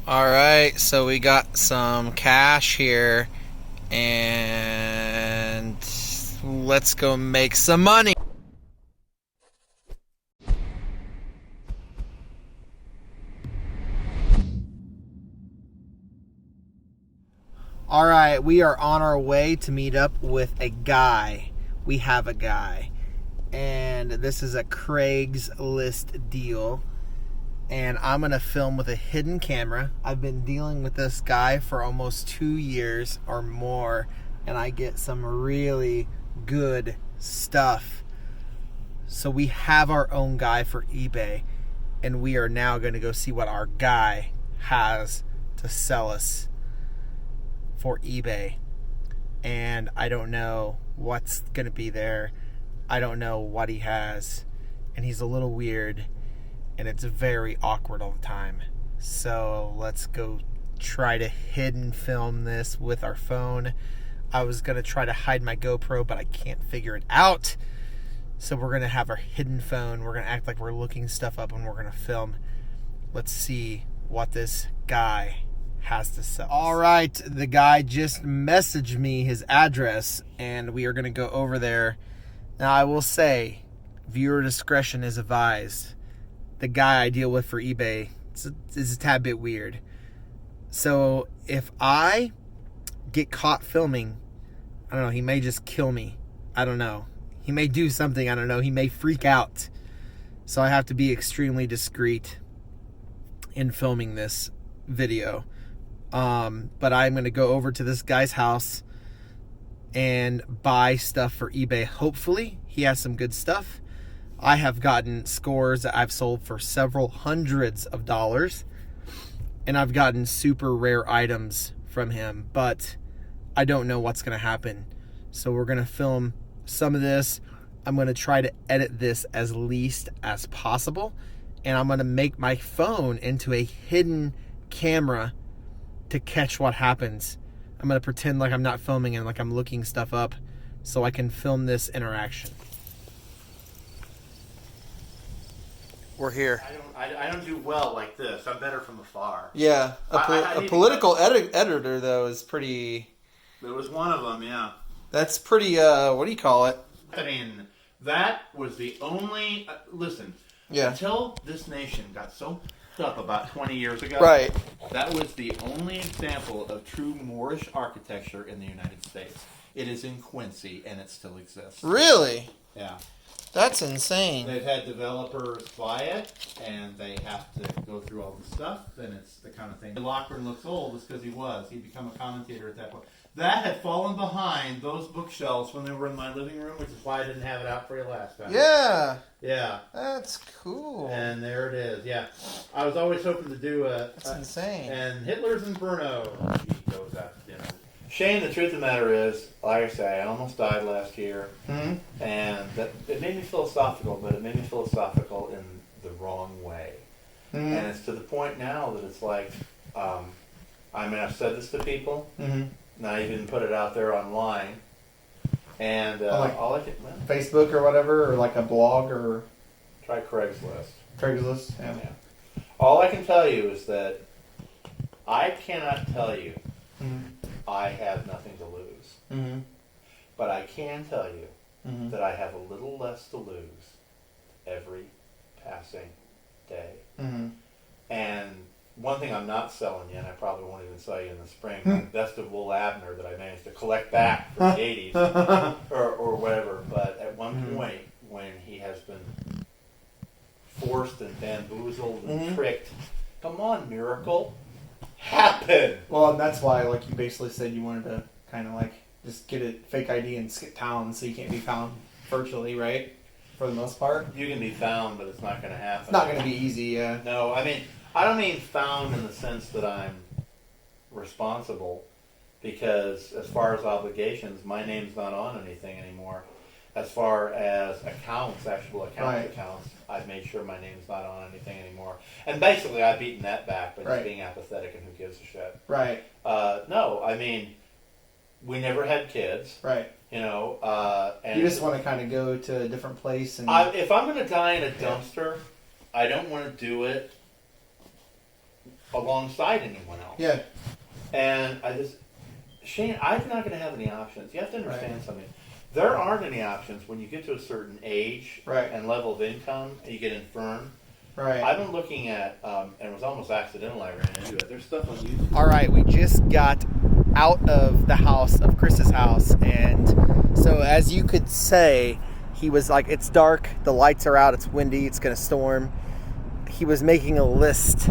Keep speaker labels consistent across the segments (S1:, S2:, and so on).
S1: Alright, so we got some cash here, and let's go make some money. Alright, we are on our way to meet up with a guy. We have a guy. And this is a Craigslist deal. And I'm going to film with a hidden camera. I've been dealing with this guy for almost 2 years or more, and I get some really good stuff. So we have our own guy for eBay, and we are now going to go see what our guy has to sell us for eBay. And I don't know what's going to be there. I don't know what he has, and he's a little weird. And it's very awkward all the time. So let's go try to hidden film this with our phone. I was going to try to hide my GoPro, but I can't figure it out. So we're going to have our hidden phone. We're going to act like we're looking stuff up and we're going to film. Let's see what this guy has to sell. All right, the guy just messaged me his address, and we are going to go over there. Now, I will say, viewer discretion is advised. The guy I deal with for eBay is a tad bit weird. So if I get caught filming, I don't know, he may just kill me. I don't know. He may do something, I don't know. He may freak out. So I have to be extremely discreet in filming this video. But I'm going to go over to this guy's house and buy stuff for eBay. Hopefully he has some good stuff. I have gotten scores that I've sold for several hundreds of dollars, and I've gotten super rare items from him, but I don't know what's going to happen. So we're going to film some of this. I'm going to try to edit this as least as possible, and I'm going to make my phone into a hidden camera to catch what happens. I'm going to pretend like I'm not filming and like I'm looking stuff up so I can film this interaction. We're here.
S2: I don't do well like this. I'm better from afar.
S1: Yeah, a political editor though is pretty.
S2: There was one of them, yeah.
S1: That's pretty. What do you call it?
S2: I mean, that was the only. Listen.
S1: Yeah.
S2: Until this nation got so up about 20 years ago.
S1: Right.
S2: That was the only example of true Moorish architecture in the United States. It is in Quincy, and it still exists.
S1: Really?
S2: Yeah.
S1: That's insane.
S2: They've had developers buy it, and they have to go through all the stuff, and it's the kind of thing. Lochran looks old is because he was. He'd become a commentator at that point. That had fallen behind those bookshelves when they were in my living room, which is why I didn't have it out for you last time.
S1: Yeah.
S2: Yeah.
S1: That's cool.
S2: And there it is. Yeah. I was always hoping to do a...
S1: That's insane.
S2: And Hitler's in Brno. He goes out to dinner. Shane, the truth of the matter is, like I say, I almost died last year, and that it made me philosophical, but it made me philosophical in the wrong way. And it's to the point now that it's like, I mean, I've said this to people, and I even put it out there online, and all I can... Well,
S1: Facebook or whatever, or like a blog or...
S2: Try Craigslist.
S1: Craigslist?
S2: Yeah. All I can tell you is that I cannot tell you I have nothing to lose. But I can tell you that I have a little less to lose every passing day. And one thing I'm not selling yet, I probably won't even sell you in the spring, my Best of Wool Abner that I managed to collect back from the 80s or whatever. But at one point, when he has been forced and bamboozled and tricked, come on, miracle. Happen.
S1: Well, and that's why, like, you basically said you wanted to kind of, like, just get a fake ID and skip town so you can't be found virtually, right? For the most part.
S2: You can be found, but it's not going to happen.
S1: It's not going to be easy, yeah.
S2: No, I mean, I don't mean found in the sense that I'm responsible, because as far as obligations, my name's not on anything anymore. As far as accounts, actual accounts, I've made sure my name's not on anything anymore. And basically, I've beaten that back by just being apathetic and who gives a shit.
S1: Right.
S2: No, I mean, we never had kids.
S1: Right.
S2: You know, and
S1: you just want to kind of go to a different place. And
S2: if I'm going to die in a dumpster, I don't want to do it alongside anyone else.
S1: Yeah.
S2: And Shane, I'm not going to have any options. You have to understand something. There aren't any options when you get to a certain age and level of income and you get infirm.
S1: Right.
S2: I've been looking at, and it was almost accidental I ran into it. There's stuff on YouTube.
S1: All right, we just got out of the house, of Chris's house, and so as you could say, he was like, it's dark, the lights are out, it's windy, it's going to storm. He was making a list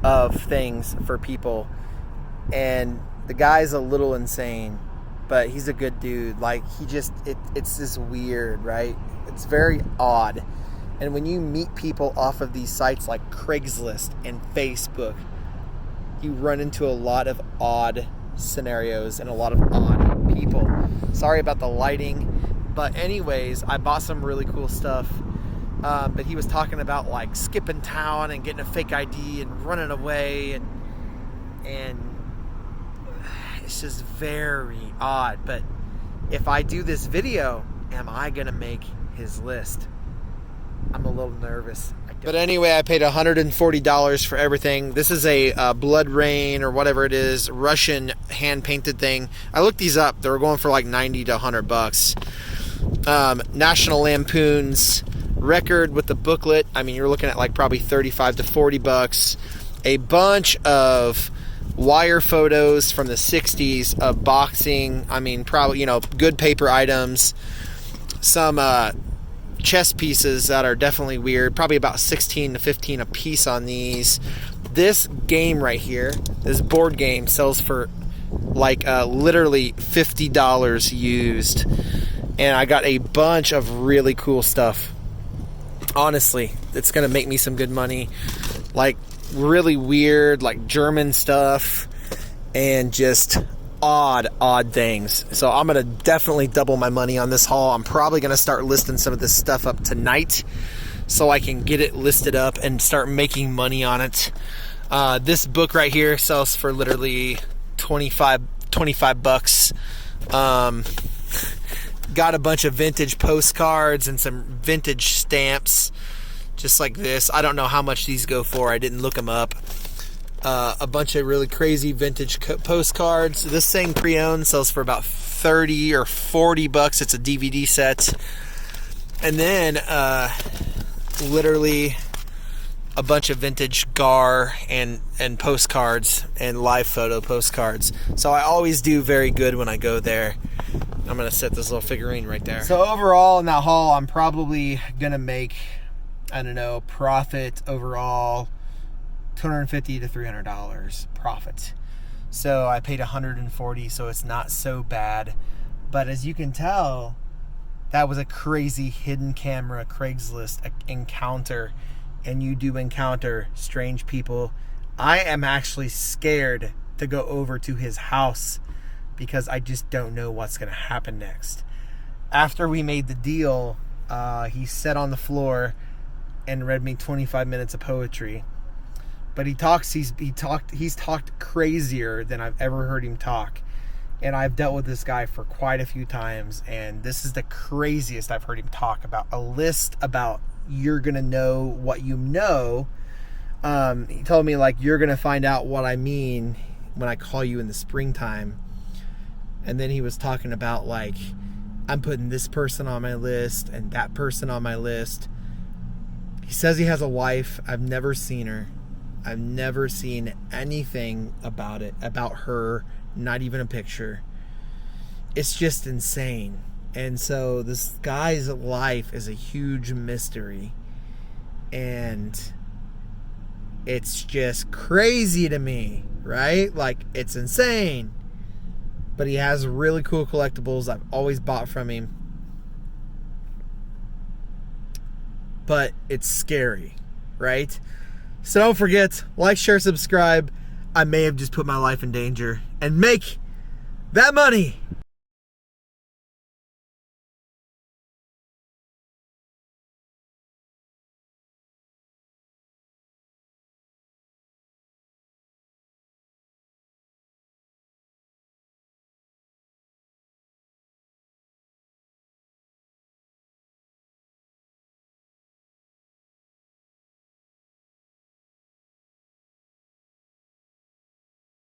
S1: of things for people, and the guy's a little insane, but he's a good dude. Like, it's this weird, right? It's very odd. And when you meet people off of these sites like Craigslist and Facebook, you run into a lot of odd scenarios and a lot of odd people. Sorry about the lighting, but anyways, I bought some really cool stuff. But he was talking about like skipping town and getting a fake ID and running away, and it's just very odd. But if I do this video, am I gonna make his list? I'm a little nervous. But anyway, I paid $140 for everything. This is a Blood Rain or whatever it is, Russian hand-painted thing. I looked these up. They were going for like 90 to 100 bucks. National Lampoon's record with the booklet. I mean, you're looking at like probably 35 to 40 bucks. A bunch of wire photos from the 60s of boxing. I mean, probably, good paper items. Some chess pieces that are definitely weird, probably about 16 to 15 a piece on these. This game right here, this board game, sells for like literally $50 used, and I got a bunch of really cool stuff. Honestly, it's gonna make me some good money, like really weird, like German stuff, and just odd things. So I'm gonna definitely double my money on this haul. I'm probably gonna start listing some of this stuff up tonight so I can get it listed up and start making money on it. This book right here sells for literally 25 bucks. Got a bunch of vintage postcards and some vintage stamps just like this. I don't know how much these go for. I didn't look them up. A bunch of really crazy vintage postcards. This thing pre-owned sells for about 30 or 40 bucks. It's a DVD set. And then literally a bunch of vintage gar and postcards and live photo postcards. So I always do very good when I go there. I'm going to set this little figurine right there. So overall in that haul, I'm probably going to make, profit overall $250 to $300 profit. So I paid $140, so it's not so bad. But as you can tell, that was a crazy hidden camera Craigslist encounter, and you do encounter strange people. I am actually scared to go over to his house because I just don't know what's going to happen next. After we made the deal, he sat on the floor and read me 25 minutes of poetry. But he's talked crazier than I've ever heard him talk. And I've dealt with this guy for quite a few times, and this is the craziest I've heard him talk about. A list about you're going to know what you know. He told me, like, you're going to find out what I mean when I call you in the springtime. And then he was talking about, like, I'm putting this person on my list and that person on my list. He says he has a wife. I've never seen her. I've never seen anything about her, not even a picture. It's just insane. And so this guy's life is a huge mystery. And it's just crazy to me, right? Like, it's insane. But he has really cool collectibles I've always bought from him. But it's scary, right? So don't forget, like, share, subscribe. I may have just put my life in danger. And make that money.